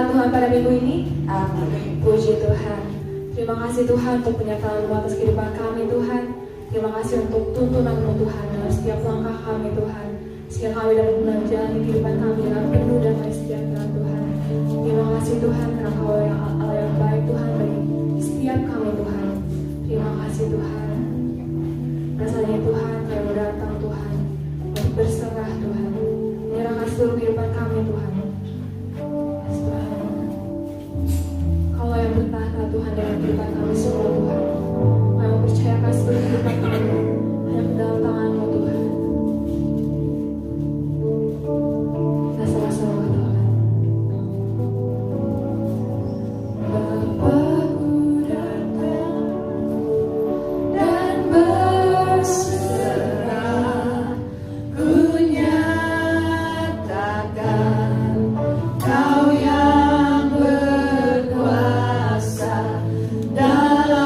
firman Tuhan pada minggu ini? Amin. Puji Tuhan. Terima kasih Tuhan untuk penyertaan-Mu atas kehidupan kami Tuhan. Terima kasih untuk tuntunan-Mu Tuhan dalam setiap langkah kami Tuhan. Sehingga kami dapat menjalani kehidupan kami dengan penuh damai sejahtera Tuhan. Terima kasih Tuhan karena Kau yang Allah yang baik Tuhan bagi setiap kami Tuhan. Terima kasih Tuhan. Rasanya Tuhan kami mau datang Tuhan untuk berserah Tuhan. Menyerahkan seluruh kehidupan kami Tuhan. Tuhan, Kau yang bertahta Tuhan dalam kehidupan kami semua Tuhan. Kami mau percayakan seluruh kehidupan kami hanya ke dalam tangan-Mu Tuhan. Kita sama-sama berdoa. Bapa-Ku datang dan berserah, Ku nyatakan Kau yang berkuasa dalam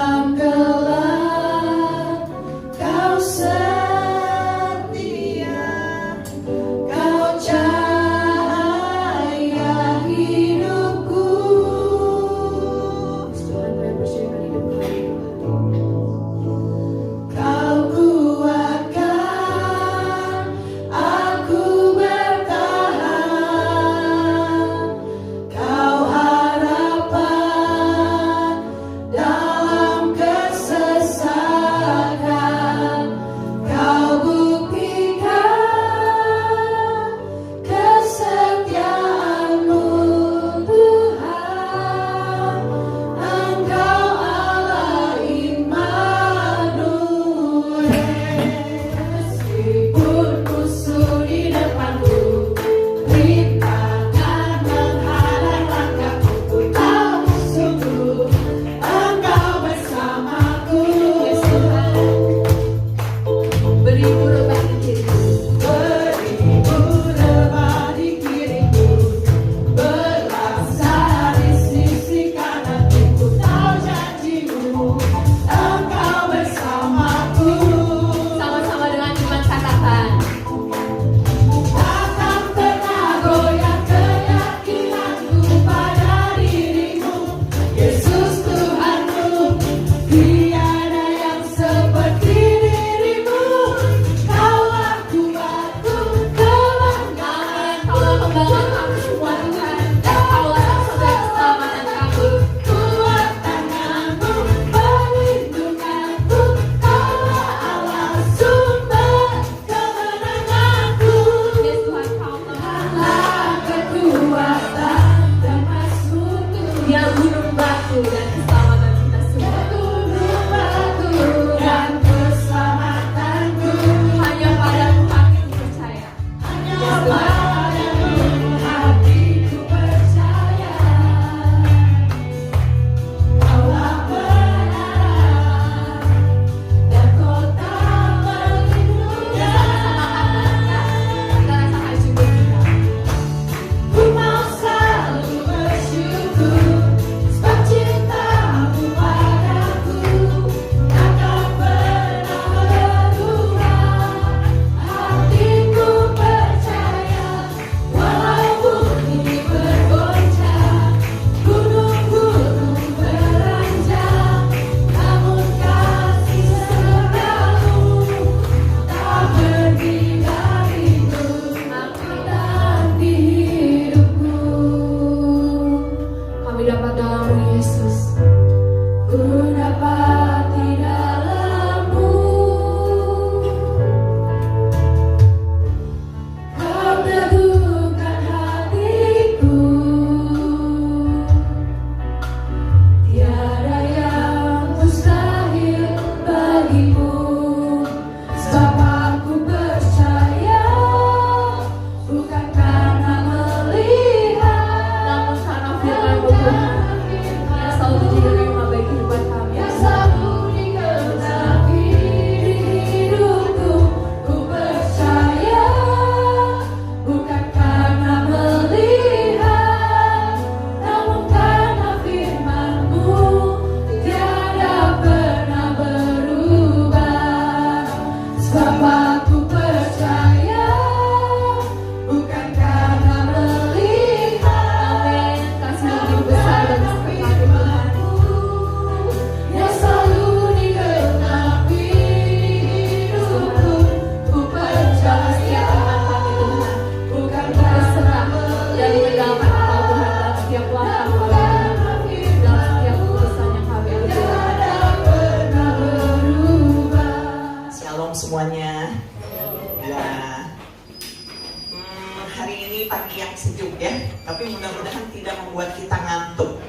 sejuk ya, tapi mudah-mudahan tidak membuat kita ngantuk.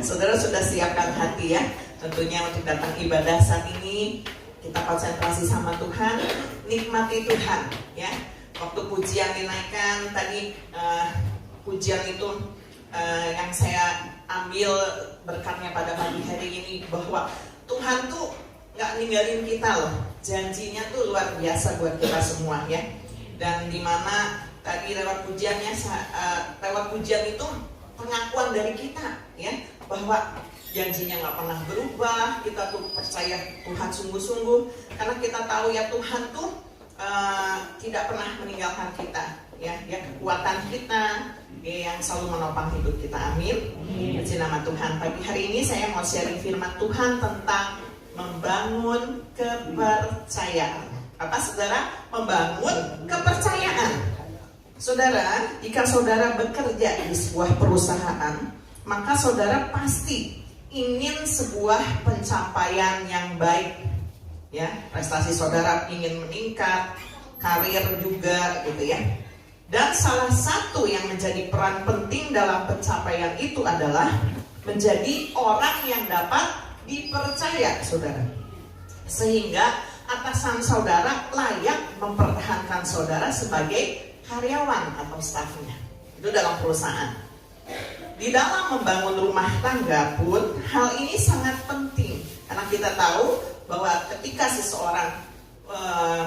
Saudara sudah siapkan hati ya, tentunya untuk datang ibadah saat ini. Kita konsentrasi sama Tuhan, nikmati Tuhan ya. Waktu pujian dinaikkan tadi, pujian itu yang saya ambil berkatnya pada pagi hari ini, bahwa Tuhan tuh gak ninggalin kita loh. Janjinya tuh luar biasa buat kita semua ya. Dan dimana tadi lewat pujiannya, lewat pujian itu pengakuan dari kita ya, bahwa janjinya nggak pernah berubah. Kita tuh percaya Tuhan sungguh-sungguh, karena kita tahu ya Tuhan tuh tidak pernah meninggalkan kita ya. Dia kekuatan kita, Dia yang selalu menopang hidup kita. Amin. Puji nama Tuhan. Pagi hari ini saya mau sharing firman Tuhan tentang membangun kepercayaan. Apa saudara? Membangun kepercayaan. Saudara, jika saudara bekerja di sebuah perusahaan, maka saudara pasti ingin sebuah pencapaian yang baik ya. Prestasi saudara ingin meningkat, karir juga gitu ya. Dan salah satu yang menjadi peran penting dalam pencapaian itu adalah menjadi orang yang dapat dipercaya saudara, sehingga atasan saudara layak mempertahankan saudara sebagai karyawan atau stafnya. Itu dalam perusahaan. Di dalam membangun rumah tangga pun hal ini sangat penting, karena kita tahu bahwa ketika seseorang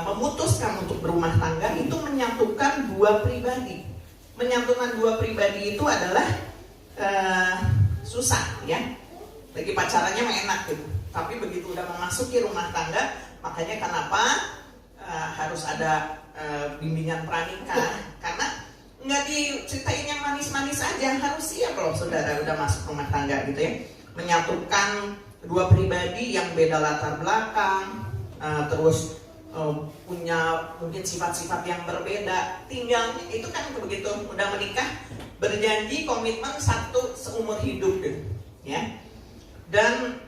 memutuskan untuk berumah tangga, itu menyatukan dua pribadi. Menyatukan dua pribadi itu adalah susah ya. Lagi pacarannya mah enak gitu, tapi begitu udah memasuki rumah tangga, makanya kenapa harus ada bimbingan pranikah, karena nggak diceritain yang manis-manis aja, harus siap loh saudara udah masuk rumah tangga gitu ya. Menyatukan dua pribadi yang beda latar belakang, terus punya mungkin sifat-sifat yang berbeda, tinggal itu kan begitu udah menikah, berjanji komitmen satu seumur hidup gitu ya. Dan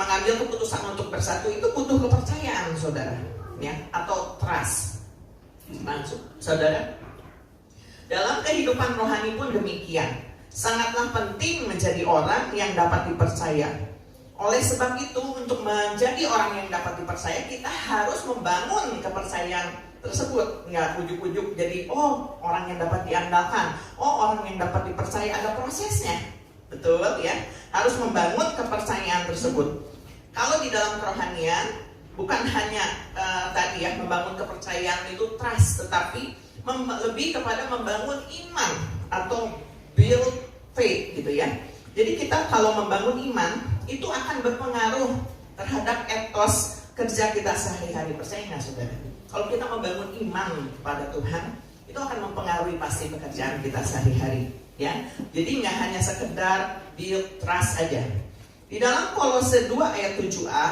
mengambil keputusan untuk bersatu itu butuh kepercayaan saudara ya, atau trust. Langsung saudara, dalam kehidupan rohani pun demikian. Sangatlah penting menjadi orang yang dapat dipercaya. Oleh sebab itu, untuk menjadi orang yang dapat dipercaya, kita harus membangun kepercayaan tersebut. Nggak ujuk-ujuk jadi orang yang dapat diandalkan, orang yang dapat dipercaya. Ada prosesnya, betul ya. Harus membangun kepercayaan tersebut. Kalau di dalam kerohanian, bukan hanya tadi ya, membangun kepercayaan itu trust, tetapi lebih kepada membangun iman atau build faith gitu ya. Jadi kita kalau membangun iman itu akan berpengaruh terhadap etos kerja kita sehari-hari. Percaya nggak saudara? Kalau kita membangun iman kepada Tuhan, itu akan mempengaruhi pasti pekerjaan kita sehari-hari ya. Jadi nggak hanya sekedar build trust aja. Di dalam Kolose 2 ayat 7a,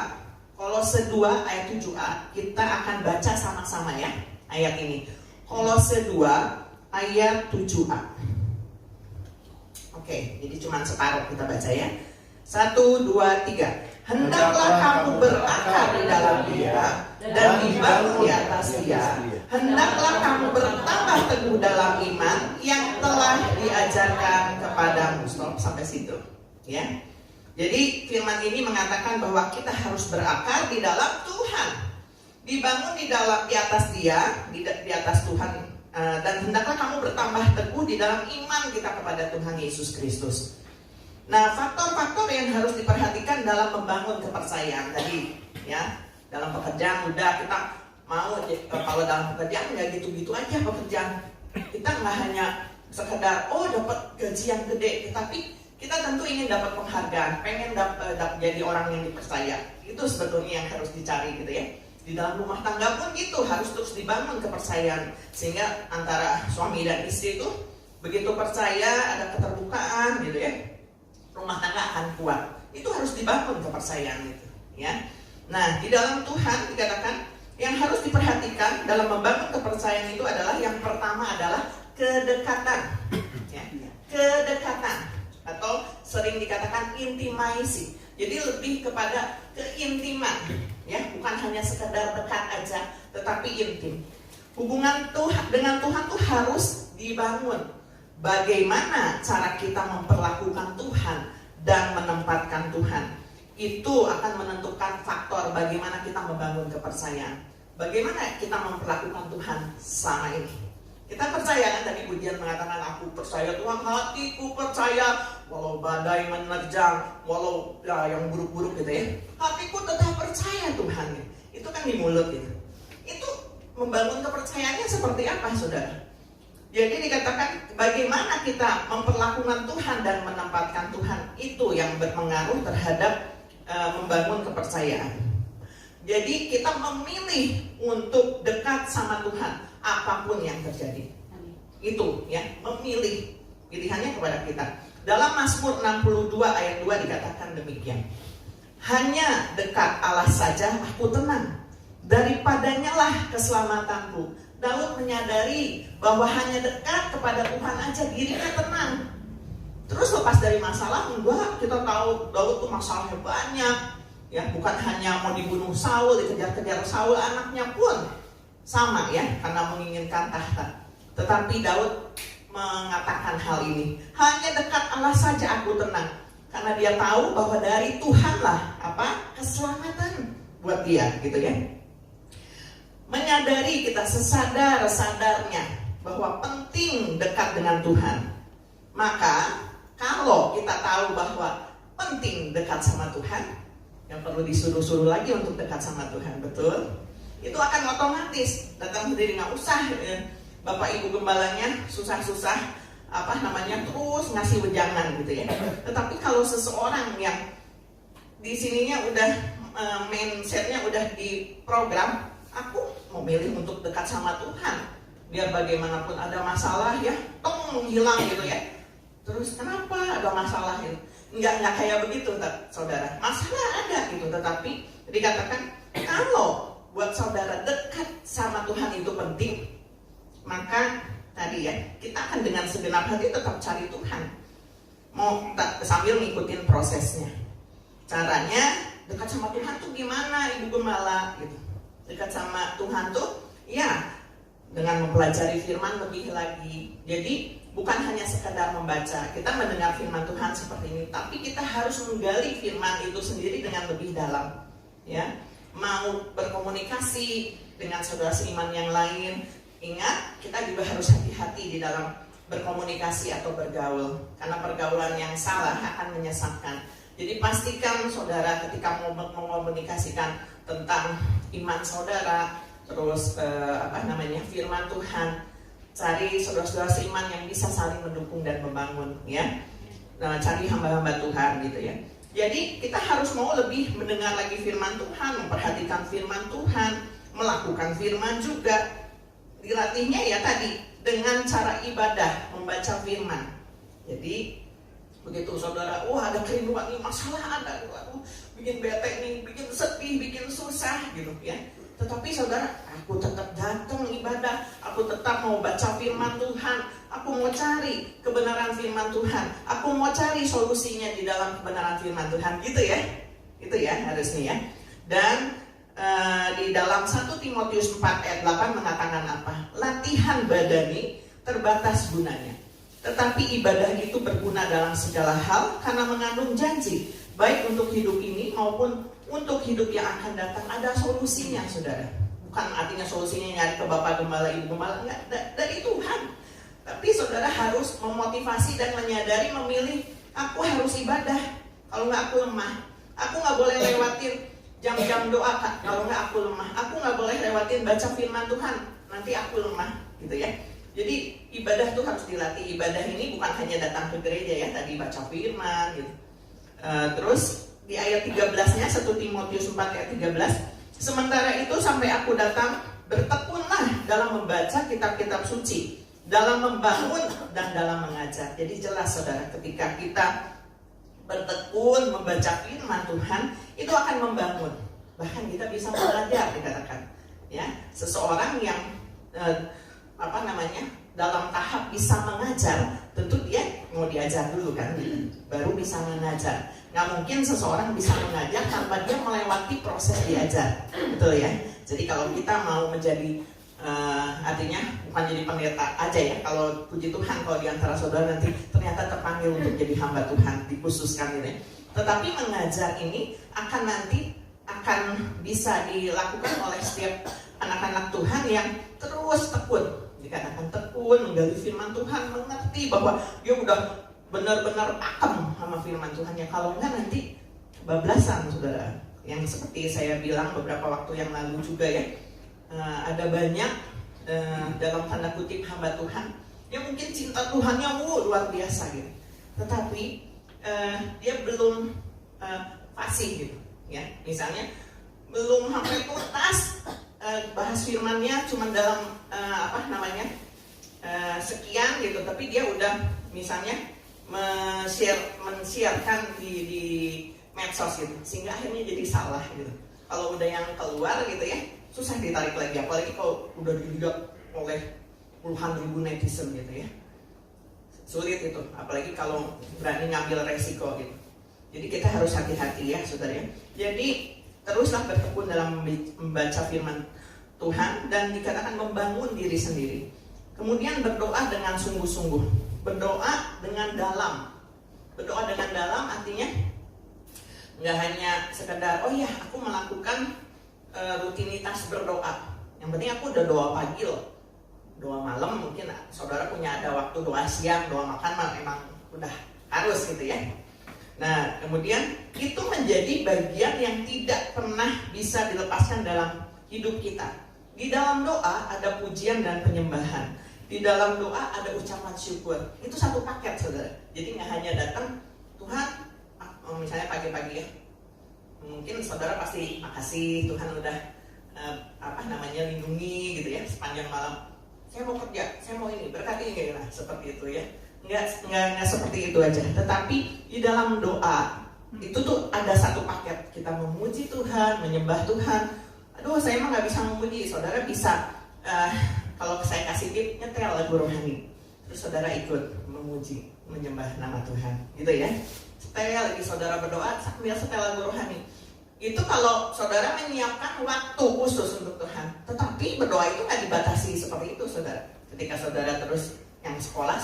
Kolose 2 ayat 7a, kita akan baca sama-sama ya ayat ini. Kolose 2 ayat 7a. Oke, jadi cuma separuh kita baca ya. 1, 2, 3. Hendaklah kamu berakar di dalam Dia dan dibangun di atas Dia. Hendaklah kamu bertambah teguh dalam iman yang telah diajarkan kepadamu. Stop sampai situ ya. Jadi firman ini mengatakan bahwa kita harus berakar di dalam Tuhan, dibangun di atas Dia, di atas Tuhan, dan hendaklah kamu bertambah teguh di dalam iman kita kepada Tuhan Yesus Kristus. Nah, faktor-faktor yang harus diperhatikan dalam membangun kepercayaan tadi, ya, dalam pekerjaan udah kita mau kalau dalam pekerjaan nggak gitu-gitu aja pekerjaan. Kita nggak hanya sekedar dapat gaji yang gede, tetapi kita tentu ingin dapat penghargaan, pengen jadi orang yang dipercaya. Itu sebetulnya yang harus dicari gitu ya. Di dalam rumah tangga pun gitu, harus terus dibangun kepercayaan. Sehingga antara suami dan istri itu begitu percaya, ada keterbukaan gitu ya, rumah tangga akan kuat. Itu harus dibangun kepercayaan itu ya. Nah, di dalam Tuhan dikatakan yang harus diperhatikan dalam membangun kepercayaan itu adalah, yang pertama adalah kedekatan ya. Kedekatan, atau sering dikatakan intimasi. Jadi lebih kepada keintiman ya, bukan hanya sekedar dekat aja, tetapi intim. Hubungan Tuhan dengan Tuhan tuh harus dibangun, bagaimana cara kita memperlakukan Tuhan dan menempatkan Tuhan. Itu akan menentukan faktor bagaimana kita membangun kepercayaan. Bagaimana kita memperlakukan Tuhan selama ini. Kita percaya kan, tadi Pujian mengatakan aku percaya Tuhan, hatiku percaya walau badai menerjang, walau ya, yang buruk-buruk gitu ya, hatiku tetap percaya Tuhan. Itu kan di mulut gitu. Itu membangun kepercayaannya seperti apa, saudara? Jadi dikatakan bagaimana kita memperlakukan Tuhan dan menempatkan Tuhan, itu yang berpengaruh terhadap membangun kepercayaan. Jadi kita memilih untuk dekat sama Tuhan apapun yang terjadi. Itu ya, memilih, pilihannya kepada kita. Dalam Mazmur 62 ayat 2 dikatakan demikian. Hanya dekat Allah saja aku tenang, daripadanya lah keselamatanku. Daud menyadari bahwa hanya dekat kepada Tuhan aja dirinya tenang. Terus lepas dari masalah, enggak, kita tahu Daud tuh masalahnya banyak. Ya, bukan hanya mau dibunuh Saul, dikejar-kejar Saul, anaknya pun sama ya, karena menginginkan tahta. Tetapi Daud mengatakan hal ini, hanya dekat Allah saja aku tenang, karena dia tahu bahwa dari Tuhanlah keselamatan buat dia, gitu ya. Menyadari kita sesadar-sadarnya bahwa penting dekat dengan Tuhan. Maka kalau kita tahu bahwa penting dekat sama Tuhan, yang perlu disuruh-suruh lagi untuk dekat sama Tuhan, betul? Itu akan otomatis datang sendiri, nggak usah Bapak Ibu gembalanya susah-susah terus ngasih wejangan gitu ya. Tetapi kalau seseorang yang di sininya udah mindsetnya udah diprogram, aku mau milih untuk dekat sama Tuhan, biar bagaimanapun ada masalah ya, menghilang gitu ya. Terus kenapa ada masalah itu? Nggak kayak begitu, saudara. Masalah ada gitu, tetapi dikatakan kalau buat saudara dekat sama Tuhan itu penting, maka tadi ya, kita akan dengan segenap hati tetap cari Tuhan. Mau sambil ngikutin prosesnya. Caranya dekat sama Tuhan tuh gimana, Ibu Gembala gitu. Dekat sama Tuhan tuh ya dengan mempelajari firman lebih lagi. Jadi bukan hanya sekadar membaca, kita mendengar firman Tuhan seperti ini, tapi kita harus menggali firman itu sendiri dengan lebih dalam. Ya, mau berkomunikasi dengan saudara seiman yang lain, ingat kita juga harus hati-hati di dalam berkomunikasi atau bergaul, karena pergaulan yang salah akan menyesatkan. Jadi pastikan saudara ketika mau mengkomunikasikan tentang iman saudara, terus firman Tuhan, cari saudara-saudara seiman yang bisa saling mendukung dan membangun ya. Nah, cari hamba-hamba Tuhan gitu ya. Jadi kita harus mau lebih mendengar lagi firman Tuhan, memperhatikan firman Tuhan, melakukan firman juga. Dilatihnya ya tadi dengan cara ibadah, membaca firman. Jadi begitu saudara, ada kerinduan nih, masalah ada, bikin bete nih, bikin sedih, bikin susah gitu ya. Tetapi saudara, aku tetap datang ibadah, aku tetap mau baca firman Tuhan, aku mau cari kebenaran firman Tuhan, aku mau cari solusinya di dalam kebenaran firman Tuhan, gitu ya. Itu ya harusnya ya. Dan di dalam 1 Timotius 4 ayat 8 mengatakan apa? Latihan badani terbatas gunanya, tetapi ibadah itu berguna dalam segala hal karena mengandung janji, baik untuk hidup ini maupun untuk hidup yang akan datang. Ada solusinya, saudara. Bukan artinya solusinya nyari ke Bapak Gembala, Ibu Gembala, enggak, dari Tuhan. Tapi saudara harus memotivasi dan menyadari, memilih, aku harus ibadah, kalau enggak aku lemah. Aku enggak boleh lewatin jam-jam doa, kalau enggak aku lemah. Aku enggak boleh lewatin baca firman Tuhan, nanti aku lemah, gitu ya. Jadi ibadah tuh harus dilatih. Ibadah ini bukan hanya datang ke gereja ya, tadi baca firman gitu. Terus di ayat 13-nya 1 Timotius 4 ayat 13, sementara itu sampai aku datang, bertekunlah dalam membaca kitab-kitab suci, dalam membangun dan dalam mengajar. Jadi jelas saudara, ketika kita bertekun membaca firman Tuhan, itu akan membangun. Bahkan kita bisa belajar, dikatakan ya, seseorang yang dalam tahap bisa mengajar, tentu dia mau diajar dulu kan, baru bisa mengajar. Nggak mungkin seseorang bisa mengajar tanpa dia melewati proses diajar, betul ya. Jadi kalau kita mau menjadi Artinya bukan jadi pendeta aja ya. Kalau puji Tuhan kalau di antara saudara nanti ternyata terpanggil untuk jadi hamba Tuhan, dikhususkan gitu ya. Tetapi mengajar ini akan bisa dilakukan oleh setiap anak-anak Tuhan yang terus tekun, dikatakan tekun menggali firman Tuhan, mengerti bahwa dia udah benar-benar pakem sama firman Tuhan ya. Kalau enggak nanti bablasan saudara. Yang seperti saya bilang beberapa waktu yang lalu juga ya, ada banyak dalam tanda kutip hamba Tuhan yang mungkin cinta Tuhannya luar biasa gitu, tetapi dia belum fasih gitu ya. Misalnya belum sampai tuntas bahas firmannya cuma dalam sekian gitu, tapi dia udah misalnya men-sharekan di medsos gitu, sehingga akhirnya jadi salah gitu. Kalau udah yang keluar gitu ya, susah ditarik lagi, apalagi kalau udah dilihat oleh puluhan ribu netizen gitu ya. Sulit itu, apalagi kalau berani ngambil resiko gitu. Jadi kita harus hati-hati ya saudara ya. Jadi teruslah bertekun dalam membaca firman Tuhan dan dikatakan membangun diri sendiri. Kemudian berdoa dengan sungguh-sungguh. Berdoa dengan dalam. Berdoa dengan dalam artinya nggak hanya sekedar oh ya aku melakukan rutinitas berdoa. Yang penting aku udah doa pagi loh, doa malam. Mungkin saudara punya ada waktu doa siang, doa makan memang udah harus gitu ya. Nah kemudian itu menjadi bagian yang tidak pernah bisa dilepaskan dalam hidup kita. Di dalam doa ada pujian dan penyembahan. Di dalam doa ada ucapan syukur. Itu satu paket saudara. Jadi nggak hanya datang Tuhan, misalnya pagi-pagi ya, mungkin saudara pasti makasih Tuhan udah lindungi gitu ya sepanjang malam. Saya mau kerja, saya mau ini, berkati ini, nah seperti itu ya. Nggak seperti itu aja. Tetapi di dalam doa itu tuh ada satu paket. Kita memuji Tuhan, menyembah Tuhan. Aduh saya emang nggak bisa memuji. Saudara bisa kalau saya kasih tip nyetel lagu rohani, terus saudara ikut memuji, menyembah nama Tuhan, gitu ya. Setel lagi saudara berdoa sambil setel lagu rohani. Itu kalau saudara menyiapkan waktu khusus untuk Tuhan. Tetapi berdoa itu nggak dibatasi seperti itu saudara. Ketika saudara terus yang sekolah,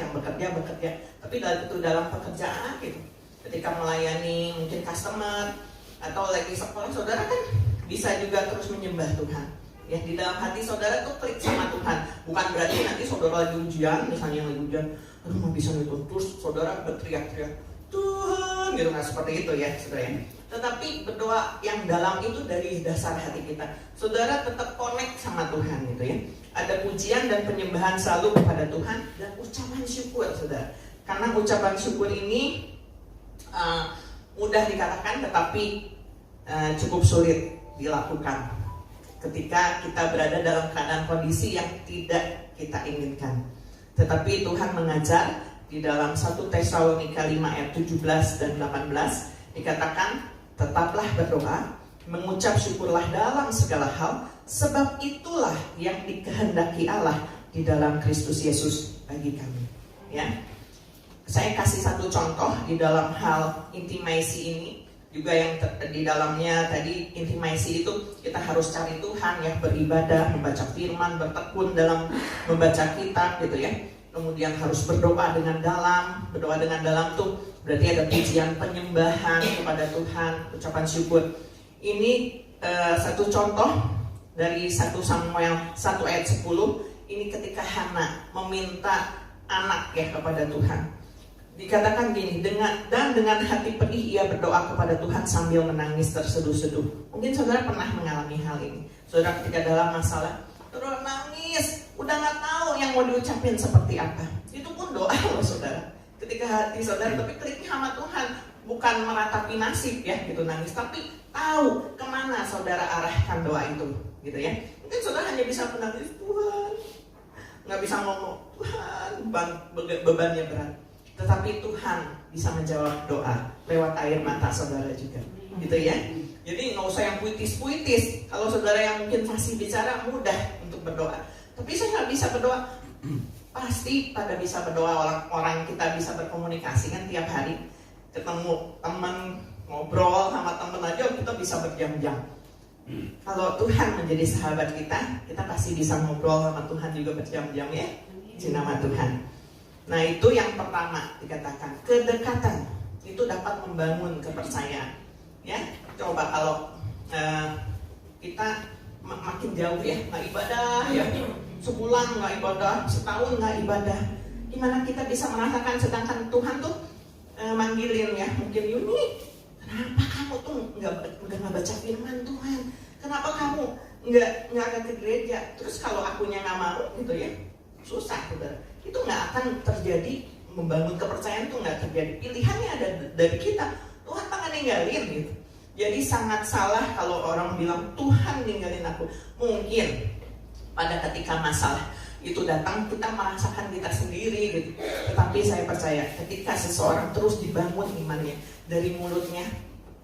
yang bekerja. Tapi dalam pekerjaan gitu. Ketika melayani mungkin customer atau lagi sekolah, saudara kan bisa juga terus menyembah Tuhan. Ya di dalam hati saudara tuh klik sama Tuhan. Bukan berarti nanti saudara lagi ujian, misalnya lagi ujian, aduh nggak bisa gitu, terus saudara berteriak-teriak Tuhan gitu, nggak seperti itu ya saudara ya. Tetapi berdoa yang dalam itu dari dasar hati kita. Saudara tetap connect sama Tuhan gitu ya. Ada pujian dan penyembahan selalu kepada Tuhan dan ucapan syukur saudara. Karena ucapan syukur ini mudah dikatakan tetapi cukup sulit dilakukan ketika kita berada dalam keadaan kondisi yang tidak kita inginkan. Tetapi Tuhan mengajar di dalam 1 Tesalonika 5 ayat 17 dan 18 dikatakan, tetaplah berdoa, mengucap syukurlah dalam segala hal, sebab itulah yang dikehendaki Allah di dalam Kristus Yesus bagi kami. Ya, saya kasih satu contoh di dalam hal intimasi ini. Juga yang di dalamnya tadi intimasi itu kita harus cari Tuhan ya, beribadah, membaca firman, bertekun dalam membaca kitab gitu ya. Kemudian harus berdoa dengan dalam. Berdoa dengan dalam tuh berarti ada pujian penyembahan kepada Tuhan, ucapan syukur. Ini satu contoh dari 1 Samuel 1 ayat 10. Ini ketika Hana meminta anak ya kepada Tuhan. Dikatakan gini, dengan hati pedih ia berdoa kepada Tuhan sambil menangis terseduh-seduh. Mungkin saudara pernah mengalami hal ini. Saudara ketika dalam masalah, saudara nangis, udah gak tahu yang mau diucapin seperti apa. Itu pun doa loh saudara. Ketika hati saudara tapi kliknya sama Tuhan, bukan meratapi nasib ya gitu nangis, tapi tahu kemana saudara arahkan doa itu gitu ya. Mungkin saudara hanya bisa menangis, Tuhan, gak bisa ngomong, Tuhan bebannya berat. Tetapi Tuhan bisa menjawab doa lewat air mata saudara juga, gitu ya. Jadi nggak usah yang puitis-puitis. Kalau saudara yang mungkin fasih bicara mudah untuk berdoa. Tapi saya nggak bisa berdoa. Pasti pada bisa berdoa, orang kita bisa berkomunikasi kan tiap hari. Ketemu teman, ngobrol sama teman aja kita bisa berjam-jam. Kalau Tuhan menjadi sahabat kita, kita pasti bisa ngobrol sama Tuhan juga berjam-jam ya, di nama Tuhan. Nah itu yang pertama dikatakan, kedekatan itu dapat membangun kepercayaan. Ya, coba kalau kita makin jauh ya, nggak ibadah ya, sebulan nggak ibadah, setahun nggak ibadah, gimana kita bisa merasakan, sedangkan Tuhan tuh manggilin ya, mungkin Yuni, kenapa kamu tuh nggak baca firman Tuhan? Kenapa kamu nggak ke gereja? Terus kalau akunya nggak mau gitu ya, susah saudara. Itu nggak akan terjadi, membangun kepercayaan itu nggak terjadi. Pilihannya ada dari kita. Tuhan tak ninggalin gitu. Jadi sangat salah kalau orang bilang Tuhan ninggalin aku. Mungkin pada ketika masalah itu datang kita merasakan kita sendiri gitu. Tetapi saya percaya ketika seseorang terus dibangun imannya dari mulutnya,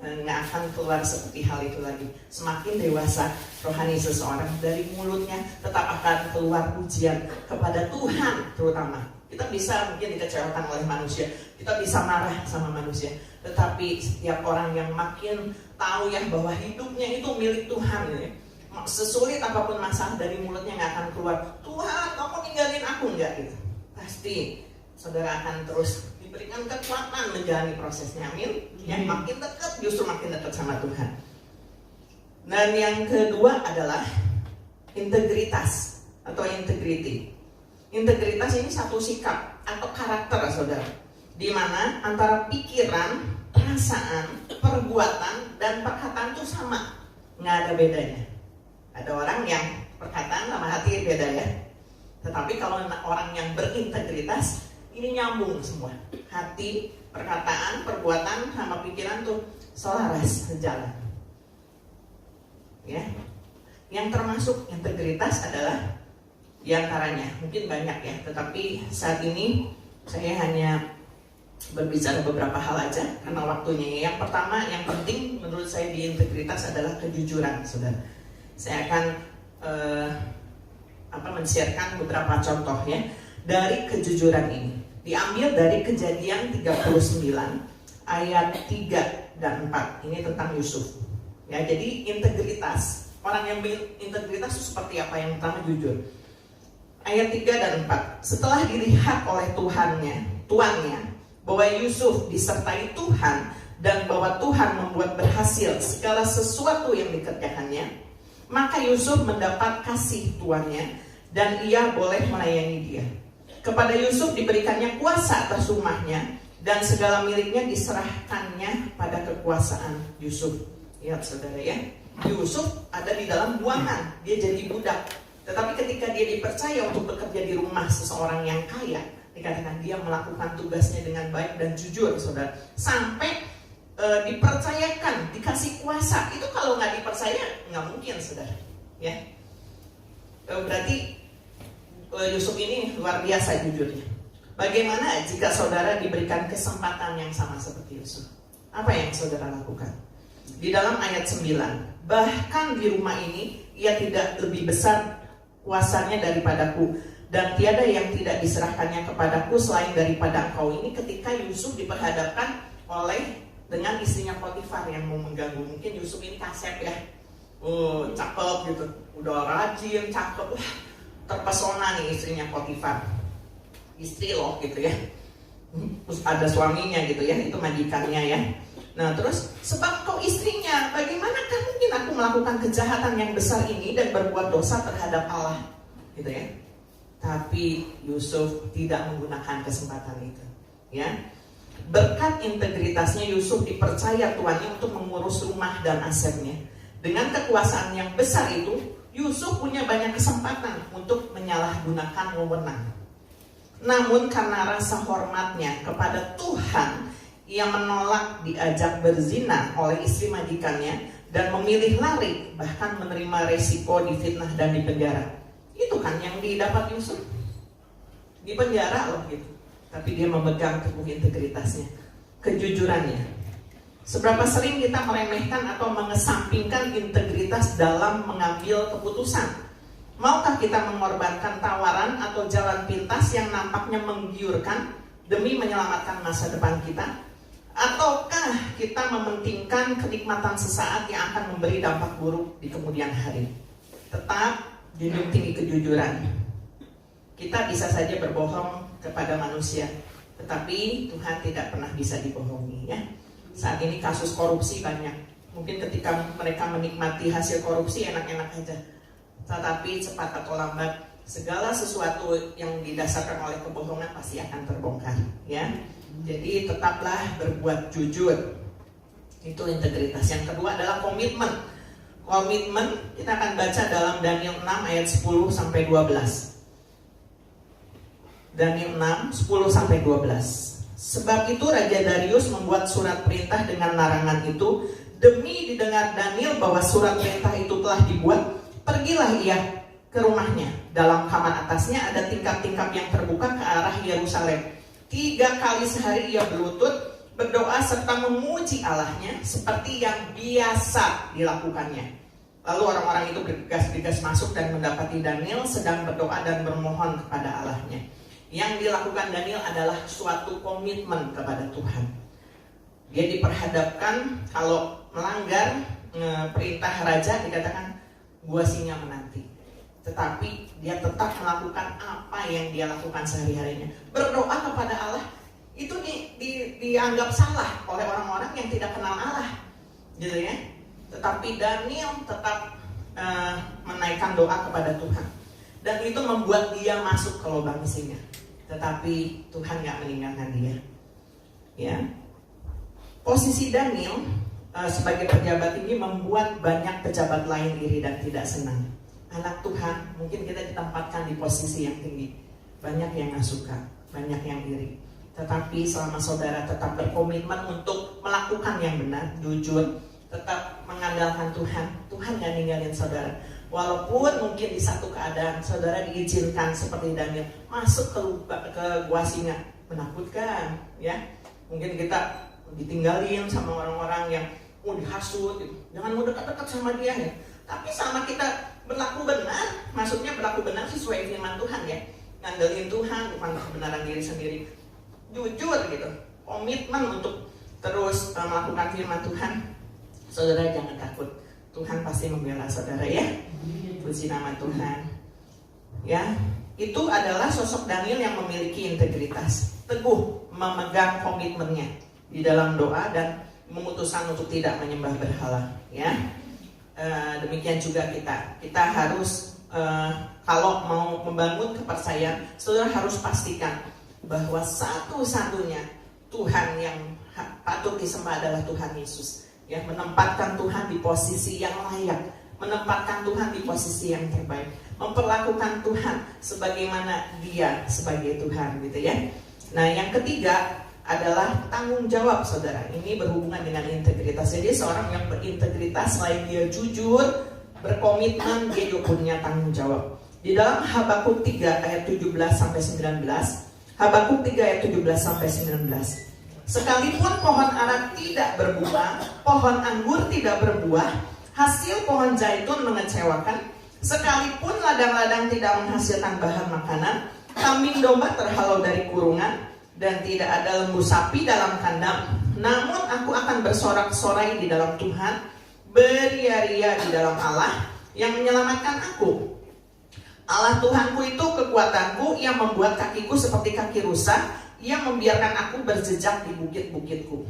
nggak akan keluar seperti hal itu lagi. Semakin dewasa rohani seseorang, dari mulutnya tetap akan keluar pujian kepada Tuhan terutama. Kita bisa mungkin dikecewakan oleh manusia, kita bisa marah sama manusia, tetapi setiap orang yang makin tahu ya bahwa hidupnya itu milik Tuhan ya, sesulit apapun masalah dari mulutnya nggak akan keluar Tuhan kamu ninggalin aku, enggak gitu. Pasti saudara akan terus diberikan kekuatan menjalani prosesnya, amin. Yang makin dekat justru makin dekat sama Tuhan. Dan yang kedua adalah integritas atau integrity. Integritas ini satu sikap atau karakter saudara, di mana antara pikiran, perasaan, perbuatan, dan perkataan itu sama, nggak ada bedanya. Ada orang yang perkataan sama hati beda ya, tetapi kalau orang yang berintegritas ini nyambung semua, hati, perkataan, perbuatan, sama pikiran tuh selaras sejalan. Ya, yang termasuk integritas adalah diantaranya, mungkin banyak ya, tetapi saat ini saya hanya berbicara beberapa hal aja karena waktunya. Yang pertama, yang penting menurut saya di integritas adalah kejujuran, saudara. Saya akan men-sharekan beberapa contoh ya dari kejujuran ini. Diambil dari Kejadian 39 ayat 3 dan 4. Ini tentang Yusuf. Ya, jadi integritas, orang yang berintegritas itu seperti apa? Yang pertama jujur. Ayat 3 dan 4. Setelah dilihat oleh tuannya bahwa Yusuf disertai Tuhan dan bahwa Tuhan membuat berhasil segala sesuatu yang dikerjakannya, maka Yusuf mendapat kasih tuannya dan ia boleh melayani dia. Kepada Yusuf diberikannya kuasa atas rumahnya dan segala miliknya diserahkannya pada kekuasaan Yusuf. Lihat saudara ya, Yusuf ada di dalam buangan, dia jadi budak. Tetapi ketika dia dipercaya untuk bekerja di rumah seseorang yang kaya, dikatakan dia melakukan tugasnya dengan baik dan jujur, saudara. Sampai dipercayakan, dikasih kuasa. Itu kalau nggak dipercaya, nggak mungkin, saudara. Ya, berarti Yusuf ini luar biasa jujurnya. Bagaimana jika saudara diberikan kesempatan yang sama seperti Yusuf? Apa yang saudara lakukan? Di dalam ayat 9, bahkan di rumah ini ia tidak lebih besar kuasanya daripadaku, dan tiada yang tidak diserahkannya kepadaku selain daripada engkau. Ini ketika Yusuf diperhadapkan dengan istrinya Potifar yang mau mengganggu. Mungkin Yusuf ini kasep ya, cakep gitu, udah rajin, cakep, terpesona nih istrinya Potifar, istri loh gitu ya. Terus ada suaminya gitu ya, itu majikannya ya. Nah terus, sebab kau istrinya, bagaimanakah mungkin aku melakukan kejahatan yang besar ini dan berbuat dosa terhadap Allah, gitu ya. Tapi Yusuf tidak menggunakan kesempatan itu, ya. Berkat integritasnya Yusuf dipercaya tuannya untuk mengurus rumah dan asetnya. Dengan kekuasaan yang besar itu, Yusuf punya banyak kesempatan untuk menyalahgunakan wewenang. Namun karena rasa hormatnya kepada Tuhan, ia menolak diajak berzina oleh istri majikannya dan memilih lari, bahkan menerima resiko difitnah dan dipenjara. Itu kan yang didapat Yusuf, di penjara loh gitu. Tapi dia memegang teguh integritasnya, kejujurannya. Seberapa sering kita meremehkan atau mengesampingkan integritas dalam mengambil keputusan? Maukah kita mengorbankan tawaran atau jalan pintas yang nampaknya menggiurkan demi menyelamatkan masa depan kita? Ataukah kita mementingkan kenikmatan sesaat yang akan memberi dampak buruk di kemudian hari? Tetap junjung tinggi kejujuran. Kita bisa saja berbohong kepada manusia, tetapi Tuhan tidak pernah bisa dibohongi, ya. Saat ini kasus korupsi banyak. Mungkin ketika mereka menikmati hasil korupsi enak-enak aja, tetapi cepat atau lambat segala sesuatu yang didasarkan oleh kebohongan pasti akan terbongkar, ya. Jadi tetaplah berbuat jujur. Itu integritas. Yang kedua adalah komitmen. Komitmen kita akan baca dalam Daniel 6 ayat 10 sampai 12. Daniel 6 10 sampai 12. Sebab itu Raja Darius membuat surat perintah dengan larangan itu, demi didengar Daniel bahwa surat perintah itu telah dibuat, pergilah ia ke rumahnya. Dalam kamar atasnya ada tingkap-tingkap yang terbuka ke arah Yerusalem. 3 kali sehari ia berlutut, berdoa serta memuji Allahnya seperti yang biasa dilakukannya. Lalu orang-orang itu bergegas-gegas masuk dan mendapati Daniel sedang berdoa dan bermohon kepada Allahnya. Yang dilakukan Daniel adalah suatu komitmen kepada Tuhan. Dia diperhadapkan kalau melanggar perintah raja, dikatakan gua singa menanti. Tetapi dia tetap melakukan apa yang dia lakukan sehari-harinya. Berdoa kepada Allah itu dianggap salah oleh orang-orang yang tidak kenal Allah, gitu ya. Tetapi Daniel tetap menaikkan doa kepada Tuhan, dan itu membuat dia masuk ke lubang singa. Tetapi Tuhan gak meninggalkan dia, ya. Posisi Daniel sebagai pejabat ini membuat banyak pejabat lain iri dan tidak senang. Anak Tuhan, mungkin kita ditempatkan di posisi yang tinggi, banyak yang gak suka, banyak yang iri. Tetapi selama saudara tetap berkomitmen untuk melakukan yang benar, jujur, tetap mengandalkan Tuhan, Tuhan gak ninggalin saudara. Walaupun mungkin di satu keadaan saudara diizinkan seperti Daniel masuk ke gua singa, menakutkan, ya. Mungkin kita ditinggalin sama orang-orang yang dihasut, gitu. Jangan mau dekat-dekat sama dia, ya. Tapi sama kita berlaku benar, maksudnya berlaku benar sesuai firman Tuhan, ya. Ngandelin Tuhan, bukan kebenaran diri sendiri. Jujur gitu, komitmen untuk terus melakukan firman Tuhan. Saudara jangan takut, Tuhan pasti membela saudara, ya. Puji nama Tuhan. Ya, itu adalah sosok Daniel yang memiliki integritas, teguh memegang komitmennya di dalam doa dan memutuskan untuk tidak menyembah berhala, ya. Demikian juga kita harus kalau mau membangun kepercayaan, saudara harus pastikan bahwa satu-satunya Tuhan yang patut disembah adalah Tuhan Yesus, ya. Menempatkan Tuhan di posisi yang layak, menempatkan Tuhan di posisi yang terbaik, memperlakukan Tuhan sebagaimana Dia sebagai Tuhan, gitu ya. Nah, yang ketiga adalah tanggung jawab, saudara. Ini berhubungan dengan integritas. Jadi seorang yang berintegritas, selain dia jujur, berkomitmen, dia juga punya tanggung jawab. Di dalam Habakuk 3 ayat 17 sampai 19, Habakuk 3 ayat 17 sampai 19. Sekalipun pohon ara tidak berbuah, pohon anggur tidak berbuah, hasil pohon zaitun mengecewakan, sekalipun ladang-ladang tidak menghasilkan bahan makanan, kambing domba terhalau dari kurungan, dan tidak ada lembu sapi dalam kandang, namun aku akan bersorak-sorai di dalam Tuhan, beria-ria di dalam Allah yang menyelamatkan aku. Allah Tuhanku itu kekuatanku, yang membuat kakiku seperti kaki rusa, yang membiarkan aku berjejak di bukit-bukitku.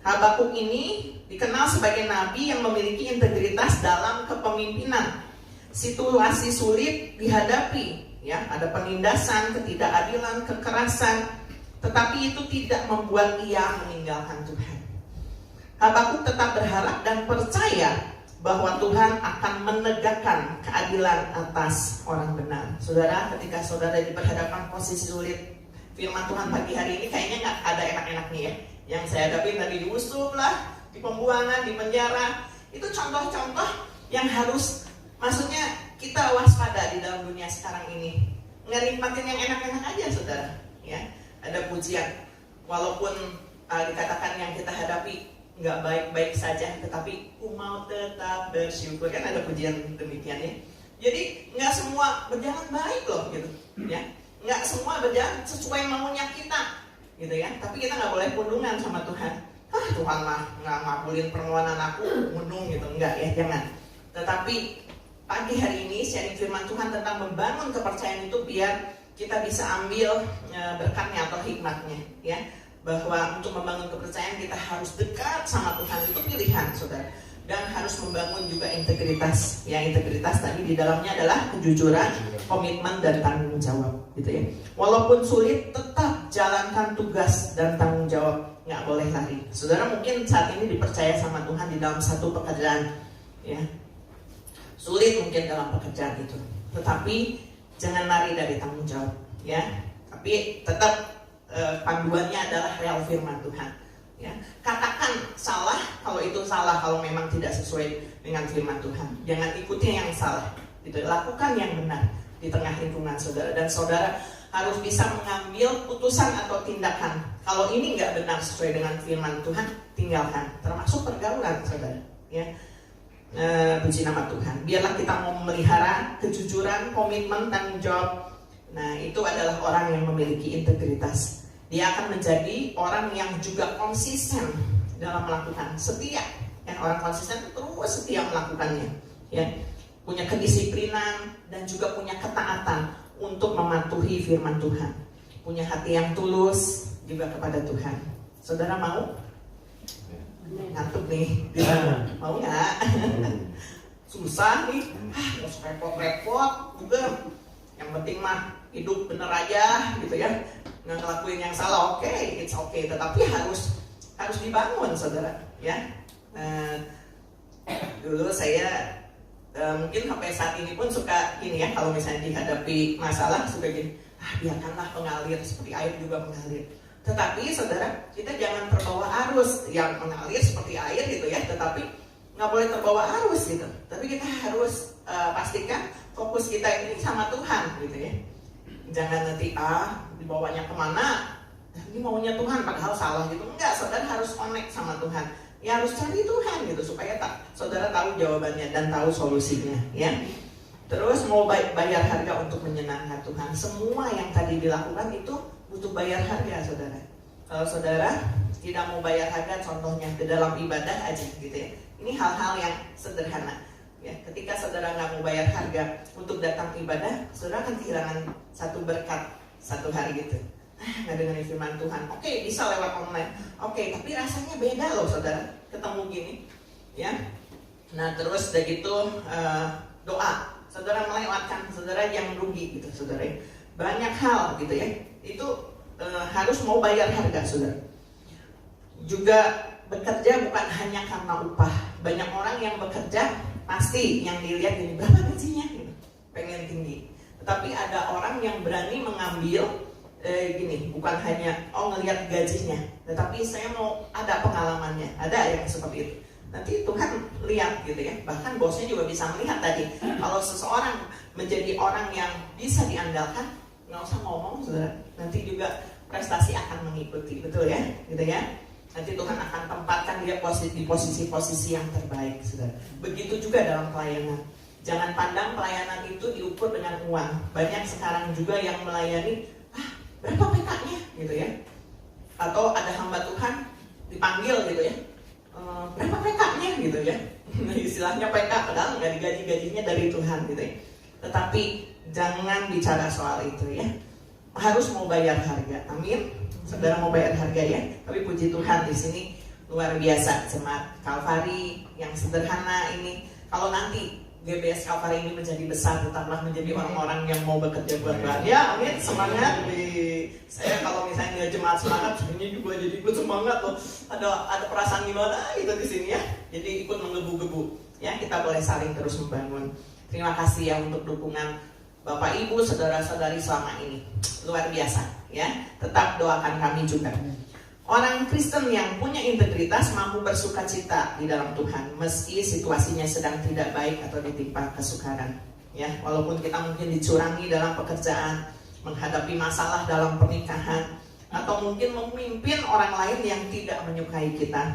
Habakuk ini dikenal sebagai nabi yang memiliki integritas dalam kepemimpinan. Situasi sulit dihadapi, ya, ada penindasan, ketidakadilan, kekerasan, tetapi itu tidak membuat ia meninggalkan Tuhan. Habakuk tetap berharap dan percaya bahwa Tuhan akan menegakkan keadilan atas orang benar. Saudara, ketika saudara diperhadapkan posisi sulit, firman Tuhan pagi hari ini kayaknya nggak ada enak-enaknya, ya. Yang saya hadapi tadi diusung lah, di pembuangan, di penjara. Itu contoh-contoh yang harus, maksudnya kita waspada di dalam dunia sekarang ini. Nggak nikmatin yang enak-enak aja, saudara, ya. Ada pujian, walaupun dikatakan yang kita hadapi nggak baik-baik saja, tetapi ku mau tetap bersyukur, kan ada pujian demikian, ya. Jadi nggak semua berjalan baik loh, gitu, ya. Nggak semua berjalan sesuai maunya kita, gitu ya. Tapi kita nggak boleh pundungan sama Tuhan. Tuhan mah nggak ngabulin permohonan aku, mundung gitu, enggak ya, jangan. Tetapi pagi hari ini sharing firman Tuhan tentang membangun kepercayaan itu biar kita bisa ambil berkatnya atau hikmatnya, ya. Bahwa untuk membangun kepercayaan kita harus dekat sama Tuhan, itu pilihan, saudara. Dan harus membangun juga integritas. Ya, integritas tadi di dalamnya adalah kejujuran, komitmen dan tanggung jawab, gitu ya. Walaupun sulit, tetap jalankan tugas dan tanggung jawab, nggak boleh lari. Saudara mungkin saat ini dipercaya sama Tuhan di dalam satu pekerjaan, ya. Sulit mungkin dalam pekerjaan itu, tetapi jangan lari dari tanggung jawab, ya. Tapi tetap panduannya adalah real firman Tuhan. Ya, katakan salah kalau itu salah, kalau memang tidak sesuai dengan firman Tuhan. Jangan ikuti yang salah, gitu. Lakukan yang benar di tengah lingkungan saudara, dan saudara harus bisa mengambil putusan atau tindakan. Kalau ini nggak benar sesuai dengan firman Tuhan, tinggalkan. Termasuk pergaulan saudara. Ya, puji nama Tuhan. Biarlah kita mau memelihara kejujuran, komitmen, tanggung jawab. Nah, itu adalah orang yang memiliki integritas. Dia akan menjadi orang yang juga konsisten dalam melakukan, setia. Ya, orang konsisten terus setia melakukannya. Ya, punya kedisiplinan dan juga punya ketaatan untuk mematuhi firman Tuhan. Punya hati yang tulus juga kepada Tuhan. Saudara mau? Ngantuk nih, mau nggak? Susah nih, nggak usah repot-repot juga. Yang penting mah hidup bener aja, gitu ya. Nggak ngelakuin yang salah, oke, it's okay. Tetapi harus dibangun, saudara. Ya. Dulu saya mungkin sampai saat ini pun suka ini ya, kalau misalnya dihadapi masalah suka gini, biarkanlah mengalir seperti air juga mengalir. Tetapi saudara, kita jangan terbawa arus yang mengalir seperti air gitu ya. Tetapi nggak boleh terbawa arus gitu. Tapi kita harus pastikan fokus kita ini sama Tuhan gitu ya. Jangan nanti dibawanya kemana, ini maunya Tuhan padahal salah gitu. Enggak, saudara harus connect sama Tuhan. Ya harus cari Tuhan gitu supaya saudara tahu jawabannya dan tahu solusinya, ya. Terus mau bayar harga untuk menyenangkan Tuhan. Semua yang tadi dilakukan itu butuh bayar harga, saudara. Kalau saudara tidak mau bayar harga, contohnya ke dalam ibadah aja gitu ya. Ini hal-hal yang sederhana. Ya, ketika saudara nggak mau bayar harga untuk datang ibadah, saudara akan kehilangan satu berkat satu hari gitu. Nggak dengerin firman Tuhan. Oke, bisa lewat online. Oke, tapi rasanya beda loh saudara, ketemu gini. Ya. Nah terus udah gitu doa. Saudara melewatkan, saudara yang rugi gitu saudara. Banyak hal gitu ya. Itu harus mau bayar harga saudara. Juga bekerja bukan hanya karena upah. Banyak orang yang bekerja pasti yang dilihat ini berapa gajinya gitu, pengen tinggi. Tetapi ada orang yang berani mengambil gini, bukan hanya ngelihat gajinya, tetapi saya mau ada pengalamannya. Ada yang seperti itu. Nanti Tuhan lihat gitu ya. Bahkan bosnya juga bisa melihat tadi. Kalau seseorang menjadi orang yang bisa diandalkan, nggak usah ngomong saudara. Nanti juga prestasi akan mengikuti, betul ya, gitu ya. Nanti Tuhan akan tempatkan dia di posisi-posisi yang terbaik, saudara. Begitu juga dalam pelayanan. Jangan pandang pelayanan itu diukur dengan uang. Banyak sekarang juga yang melayani, berapa PK-nya, gitu ya. Atau ada hamba Tuhan dipanggil gitu ya, berapa PK-nya, gitu ya. Istilahnya PK, padahal nggak digaji-gajinya dari Tuhan, gitu ya. Tetapi jangan bicara soal itu ya. Harus mau bayar harga, amin. Saudara mau bayar harga ya, tapi puji Tuhan di sini luar biasa jemaat Kalvari yang sederhana ini. Kalau nanti GBS Kalvari ini menjadi besar, tetaplah menjadi orang-orang yang mau bekerja buat Tuhan. Ya, amin, semangat. Saya kalau misalnya jemaat semangat, sebenarnya juga jadi ikut semangat loh. Ada perasaan gimana gitu di sini ya. Jadi ikut menggebu-gebu. Ya, kita boleh saling terus membangun. Terima kasih ya untuk dukungan Bapak Ibu, saudara-saudari selama ini. Luar biasa ya. Tetap doakan kami juga. Orang Kristen yang punya integritas mampu bersuka cita di dalam Tuhan meski situasinya sedang tidak baik atau ditimpa kesukaran. Ya, walaupun kita mungkin dicurangi dalam pekerjaan, menghadapi masalah dalam pernikahan, atau mungkin memimpin orang lain yang tidak menyukai kita.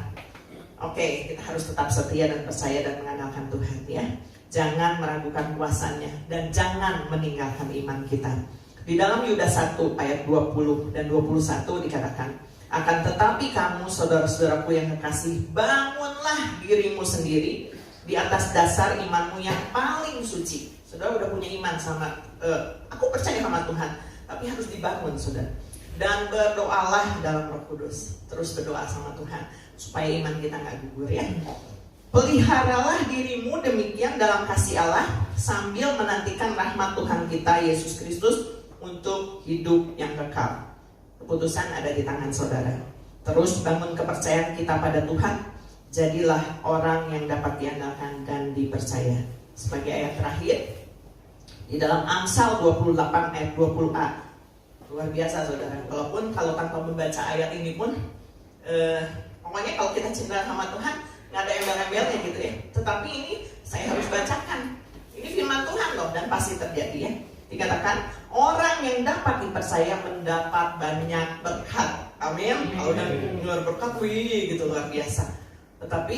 Oke, kita harus tetap setia dan percaya dan mengandalkan Tuhan ya. Jangan meragukan kuasanya dan jangan meninggalkan iman kita. Di dalam Yudas 1 ayat 20 dan 21 dikatakan, akan tetapi kamu saudara-saudaraku yang kekasih, bangunlah dirimu sendiri di atas dasar imanmu yang paling suci. Saudara udah punya iman sama, aku percaya sama Tuhan, tapi harus dibangun saudara. Dan berdoalah dalam Roh Kudus. Terus berdoa sama Tuhan supaya iman kita nggak gugur ya. Peliharalah dirimu demikian dalam kasih Allah sambil menantikan rahmat Tuhan kita Yesus Kristus untuk hidup yang kekal. Keputusan ada di tangan saudara. Terus bangun kepercayaan kita pada Tuhan. Jadilah orang yang dapat diandalkan dan dipercaya. Sebagai ayat terakhir di dalam Amsal 28 ayat 20a. Luar biasa saudara. Walaupun kalau tanpa membaca ayat ini pun pokoknya kalau kita cinta sama Tuhan nggak ada embel-embelnya gitu ya. Tetapi ini saya harus bacakan. Ini firman Tuhan loh dan pasti terjadi ya. Dikatakan orang yang dapat dipercaya mendapat banyak berkat. Amin. Kalau udah luar berkat, wih gitu luar biasa. Tetapi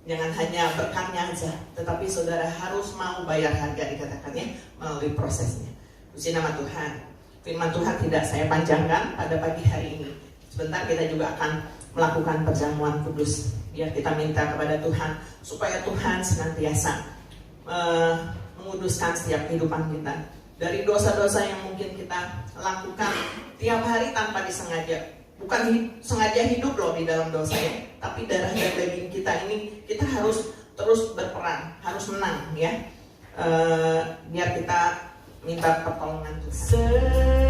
jangan hanya berkatnya aja, tetapi saudara harus mau bayar harga dikatakan ya melalui prosesnya. Puji nama Tuhan. Firman Tuhan tidak saya panjangkan pada pagi hari ini. Sebentar kita juga akan melakukan perjamuan kudus. Biar kita minta kepada Tuhan supaya Tuhan senantiasa menguduskan setiap kehidupan kita dari dosa-dosa yang mungkin kita lakukan tiap hari tanpa disengaja. Bukan sengaja hidup loh di dalam dosa ya, tapi darah dan daging kita ini kita harus terus berperang, harus menang ya. Biar kita minta pertolongan Tuhan.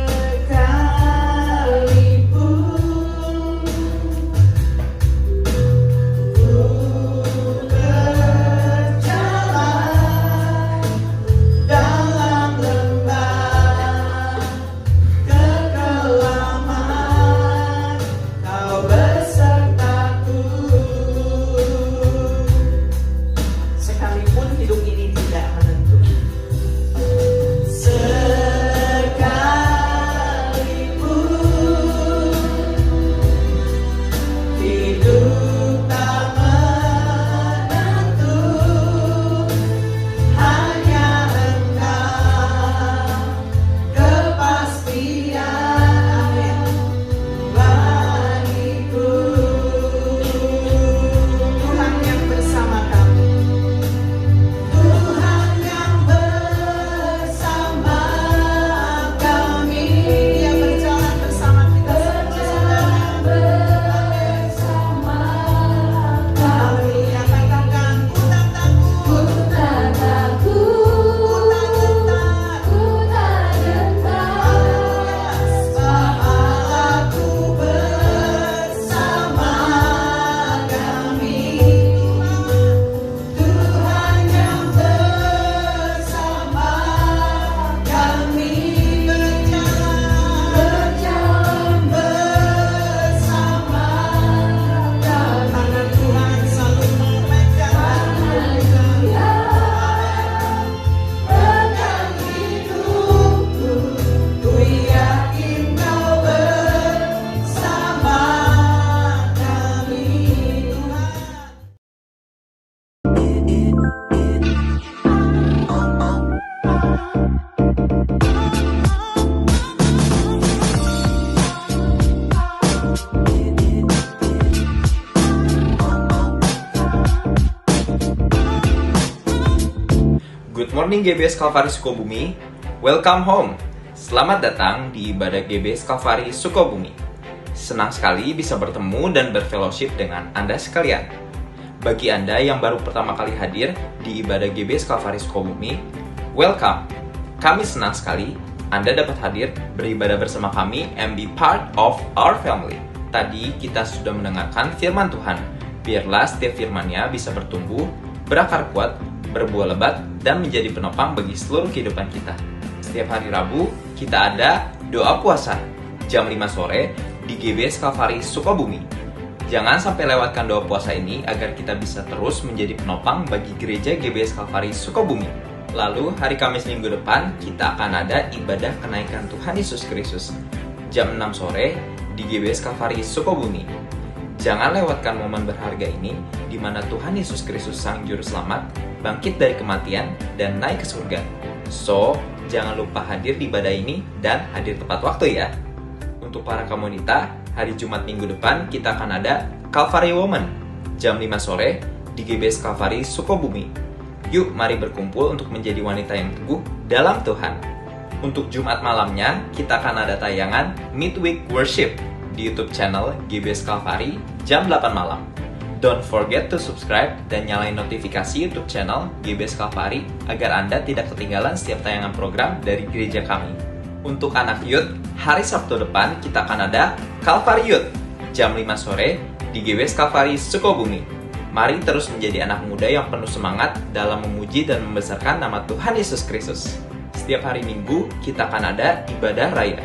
Good morning GBS Calvary Sukabumi. Welcome home. Selamat datang di ibadah GBS Calvary Sukabumi. Senang sekali bisa bertemu dan berfellowship dengan Anda sekalian. Bagi Anda yang baru pertama kali hadir di ibadah GBS Calvary Sukabumi, welcome. Kami senang sekali Anda dapat hadir beribadah bersama kami and be part of our family. Tadi kita sudah mendengarkan firman Tuhan. Biarlah setiap firman-Nya bisa bertumbuh, berakar kuat, berbuah lebat, dan menjadi penopang bagi seluruh kehidupan kita. Setiap hari Rabu, kita ada doa puasa jam 5 sore di GBS Calvary Sukabumi. Jangan sampai lewatkan doa puasa ini agar kita bisa terus menjadi penopang bagi gereja GBS Calvary Sukabumi. Lalu, hari Kamis minggu depan, kita akan ada ibadah kenaikan Tuhan Yesus Kristus jam 6 sore di GBS Calvary Sukabumi. Jangan lewatkan momen berharga ini di mana Tuhan Yesus Kristus Sang Juru Selamat bangkit dari kematian dan naik ke surga. So, jangan lupa hadir di ibadah ini dan hadir tepat waktu ya. Untuk para kamonita, hari Jumat minggu depan kita akan ada Calvary Woman jam 5 sore di GBS Calvary Sukabumi. Yuk mari berkumpul untuk menjadi wanita yang teguh dalam Tuhan. Untuk Jumat malamnya, kita akan ada tayangan Midweek Worship di YouTube channel GBS Calvary jam 8 malam. Don't forget to subscribe dan nyalain notifikasi YouTube channel GBS Calvary agar Anda tidak ketinggalan setiap tayangan program dari gereja kami. Untuk anak youth, hari Sabtu depan kita akan ada Calvary Youth jam 5 sore di GBS Calvary Sukabumi. Mari terus menjadi anak muda yang penuh semangat dalam memuji dan membesarkan nama Tuhan Yesus Kristus. Setiap hari Minggu kita akan ada ibadah raya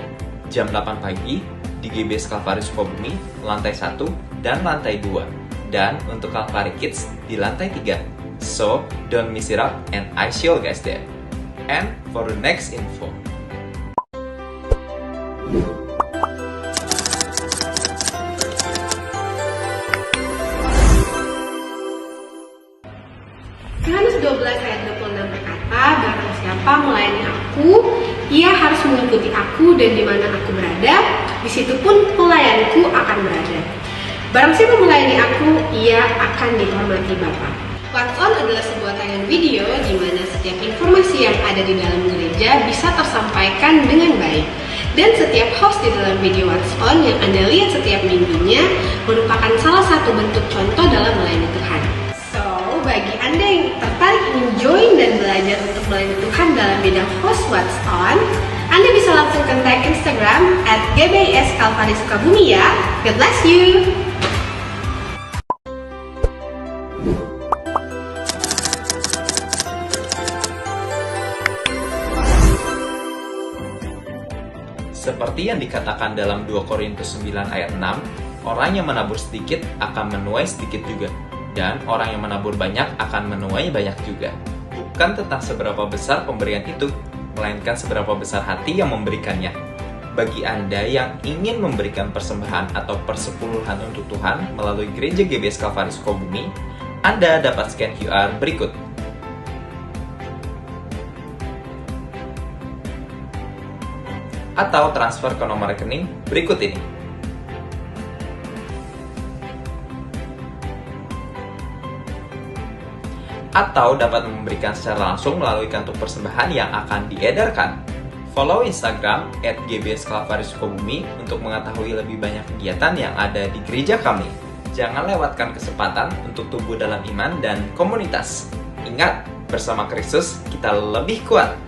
jam 8 pagi di GBS Calvary Sukabumi lantai 1 dan lantai 2. Dan untuk Calvary Kids di lantai 3. So, don't miss it up and I see you guys there. And for the next info. Yohanes 12 ayat 26 berkata, barang siapa melayani aku, ia harus mengikuti aku, dan di mana aku berada, di situ pun pelayanku akan berada. Barang siapa melayani aku, ia akan dihormati Bapa. What's On adalah sebuah tayangan video di mana setiap informasi yang ada di dalam gereja bisa tersampaikan dengan baik. Dan setiap host di dalam video What's On yang Anda lihat setiap minggunya merupakan salah satu bentuk contoh dalam melayani Tuhan. So, bagi Anda yang tertarik ingin join dan belajar untuk melayani Tuhan dalam bidang host What's On, Anda bisa langsung kontak Instagram @GBS Calvary Sukabumi ya. God bless you! Seperti yang dikatakan dalam 2 Korintus 9 ayat 6, orang yang menabur sedikit akan menuai sedikit juga, dan orang yang menabur banyak akan menuai banyak juga. Bukan tentang seberapa besar pemberian itu, melainkan seberapa besar hati yang memberikannya. Bagi Anda yang ingin memberikan persembahan atau persepuluhan untuk Tuhan melalui gereja GBS Calvary Sukabumi, Anda dapat scan QR berikut. Atau transfer ke nomor rekening berikut ini. Atau dapat memberikan secara langsung melalui kantung persembahan yang akan diedarkan. Follow Instagram @GBS Calvary Sukabumi untuk mengetahui lebih banyak kegiatan yang ada di gereja kami. Jangan lewatkan kesempatan untuk tumbuh dalam iman dan komunitas. Ingat, bersama Kristus kita lebih kuat.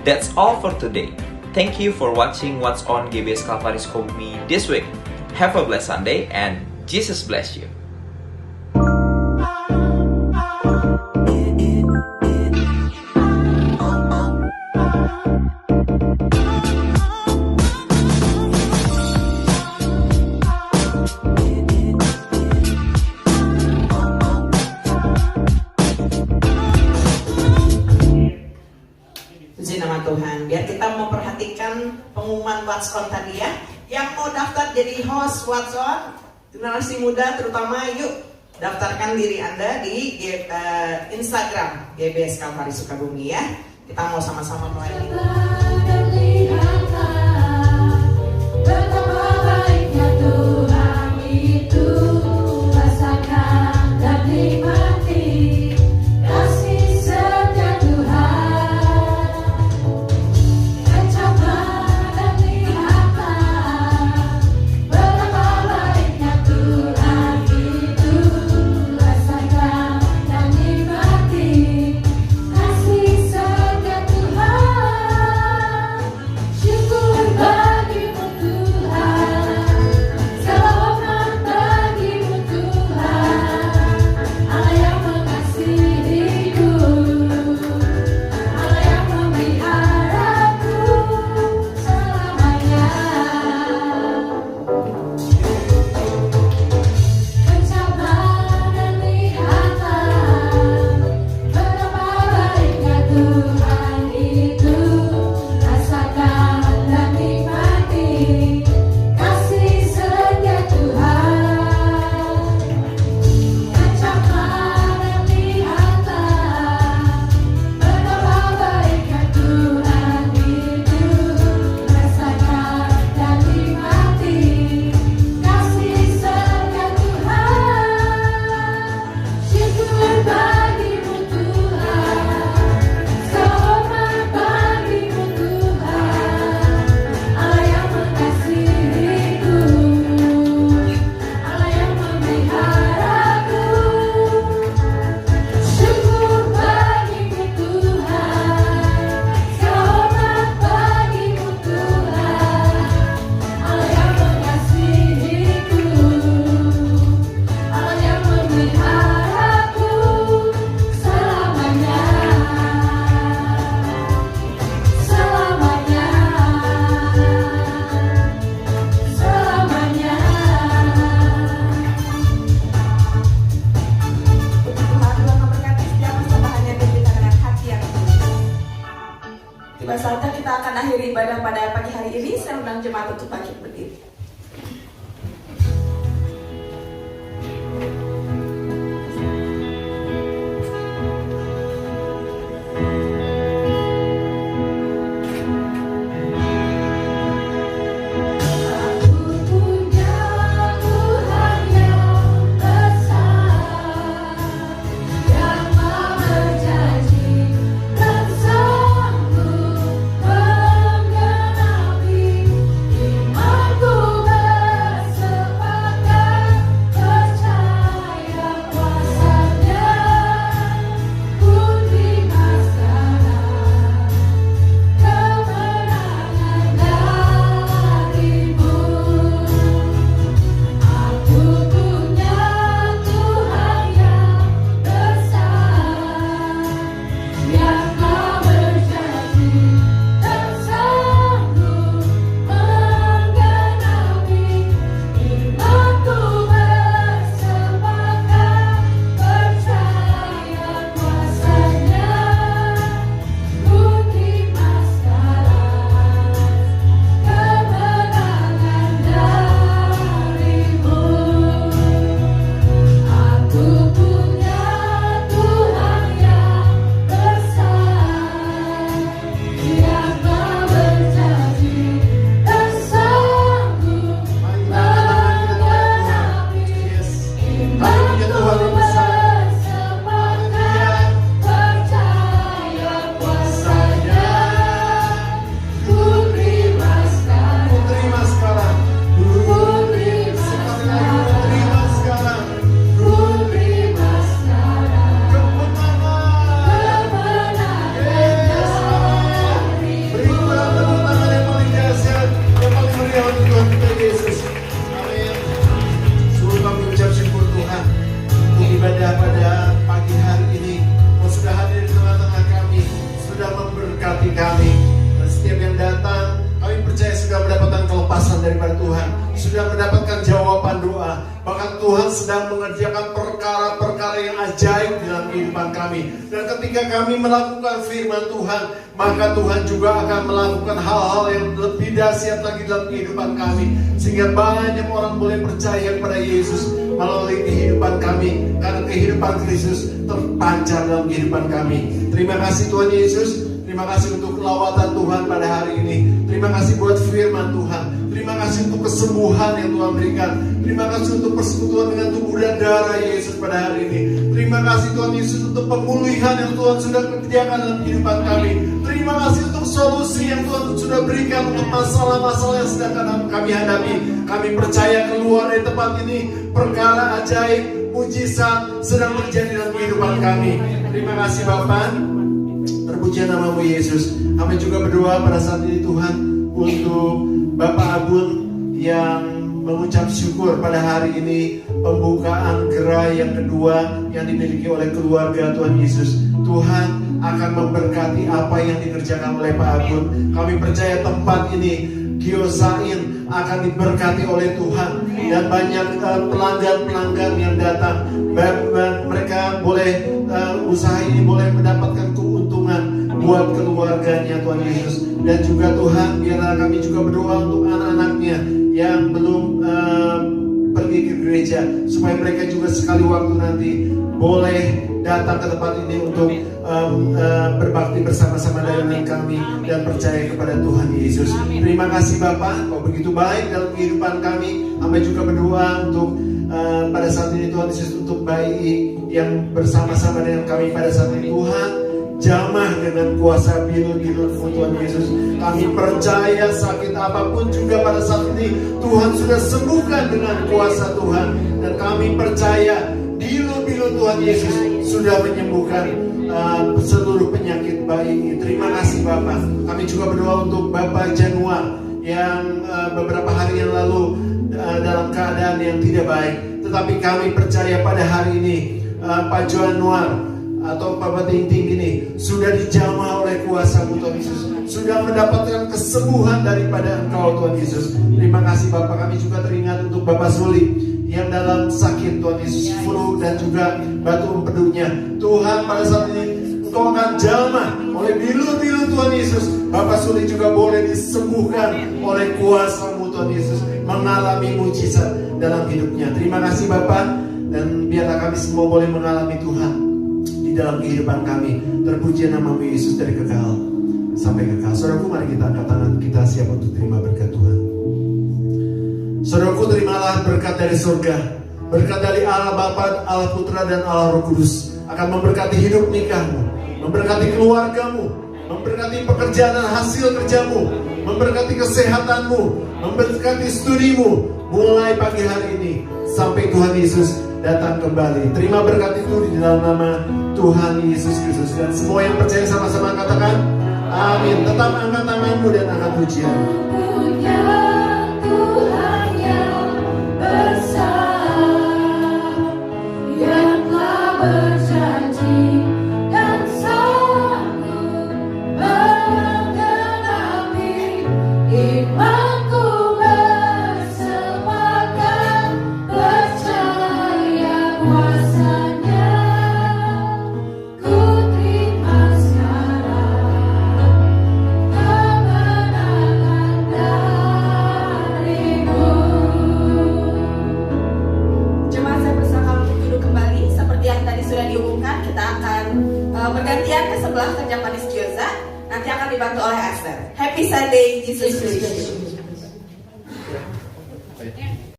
That's all for today. Thank you for watching What's On GBS Calvary Sukabumi this week. Have a blessed Sunday and Jesus bless you. Puji nama Tuhan. Biar kita memperhatikan pengumuman What's On tadi ya. Yang mau daftar jadi host What's On, generasi muda terutama, yuk daftarkan diri Anda di Instagram GBS Calvary Sukabumi ya. Kita mau sama-sama melayani. Kasih setia Tuhan. mengakhiri ibadah pada pagi hari ini. Saya undang jemaat untuk bangkit berdiri. Kami melakukan firman Tuhan, maka Tuhan juga akan melakukan hal-hal yang lebih dahsyat lagi dalam kehidupan kami, sehingga banyak orang boleh percaya kepada Yesus melalui kehidupan kami, karena kehidupan Kristus terpancar dalam kehidupan kami. Terima kasih Tuhan Yesus, terima kasih untuk lawatan Tuhan pada hari ini, terima kasih buat firman Tuhan, terima kasih untuk kesembuhan yang Tuhan berikan, terima kasih untuk persekutuan dengan tubuh dan darah Yesus pada hari ini. Terima kasih Tuhan Yesus untuk pemulihan yang Tuhan sudah kerjakan dalam kehidupan kami. Terima kasih untuk solusi yang Tuhan sudah berikan untuk masalah-masalah yang sedang kami hadapi. Kami percaya keluar dari tempat ini perkara ajaib, mujizat sedang terjadi dalam kehidupan kami. Terima kasih Bapa. Terpujian nama-Mu Yesus. Kami juga berdoa pada saat ini Tuhan untuk Bapak Abun yang mengucap syukur pada hari ini, pembukaan gerai yang kedua yang dimiliki oleh keluarga Tuhan Yesus. Tuhan akan memberkati apa yang dikerjakan oleh Pak Abun. Kami percaya tempat ini, Giosain, akan diberkati oleh Tuhan, dan banyak pelanggan-pelanggan yang datang. Mereka boleh usaha ini boleh mendapatkan keuntungan buat keluarganya Tuhan Yesus. Dan juga Tuhan, biarlah kami juga berdoa untuk anak-anaknya yang belum pergi ke gereja, supaya mereka juga sekali waktu nanti boleh datang ke tempat ini untuk berbakti bersama-sama dengan kami dan percaya kepada Tuhan Yesus. Terima kasih Bapak, Kau begitu baik dalam kehidupan kami. Kami juga berdoa untuk pada saat ini Tuhan Yesus, untuk bayi yang bersama-sama dengan kami pada saat ini. Tuhan, jamah dengan kuasa biru-biru Tuhan Yesus. Kami percaya sakit apapun juga pada saat ini Tuhan sudah sembuhkan dengan kuasa Tuhan. Dan kami percaya biru-biru Tuhan Yesus sudah menyembuhkan seluruh penyakit bayi ini. Terima kasih Bapak. Kami juga berdoa untuk Bapak Januar yang beberapa hari yang lalu dalam keadaan yang tidak baik. Tetapi kami percaya pada hari ini Pak Januar atau Bapak Ting-Ting ini sudah dijamah oleh kuasa-Mu Tuhan Yesus, sudah mendapatkan kesembuhan daripada Engkau Tuhan Yesus. Terima kasih Bapak. Kami juga teringat untuk Bapak Suli yang dalam sakit Tuhan Yesus, flu dan juga batu empedunya. Tuhan, pada saat ini Engkau akan jamah oleh bilu-bilu Tuhan Yesus. Bapak Suli juga boleh disembuhkan oleh kuasa-Mu Tuhan Yesus, mengalami mujizat dalam hidupnya. Terima kasih Bapak, dan biarlah kami semua boleh mengalami Tuhan di dalam kehidupan kami. Terpuji nama-Mu Yesus dari kekal sampai kekal. Saudaraku, mari kita angkat tangan, kita siap untuk terima berkat Tuhan. Saudaraku, terimalah berkat dari surga. Berkat dari Allah Bapa, Allah Putra, dan Allah Roh Kudus akan memberkati hidup nikahmu, memberkati keluargamu, memberkati pekerjaan dan hasil kerjamu, memberkati kesehatanmu, memberkati studimu mulai pagi hari ini sampai Tuhan Yesus datang kembali. Terima berkat itu di dalam nama Tuhan Yesus Kristus. Dan semua yang percaya sama-sama katakan amin. Tetap angkat tanganmu dan angkat pujian. Tuhan yang besar, yang telah berjanji dan sanggup menggenapi imanku, bersemangat percaya kuasa-Nya. Ku terima sekarang kemenangan darimu. Jemaat, saya persilakan untuk duduk kembali. Seperti yang tadi sudah diumumkan, kita akan bergantian ke sebelah kerja manis gyoza. Nanti akan dibantu oleh Esther. Happy Sunday, Jesus Christ.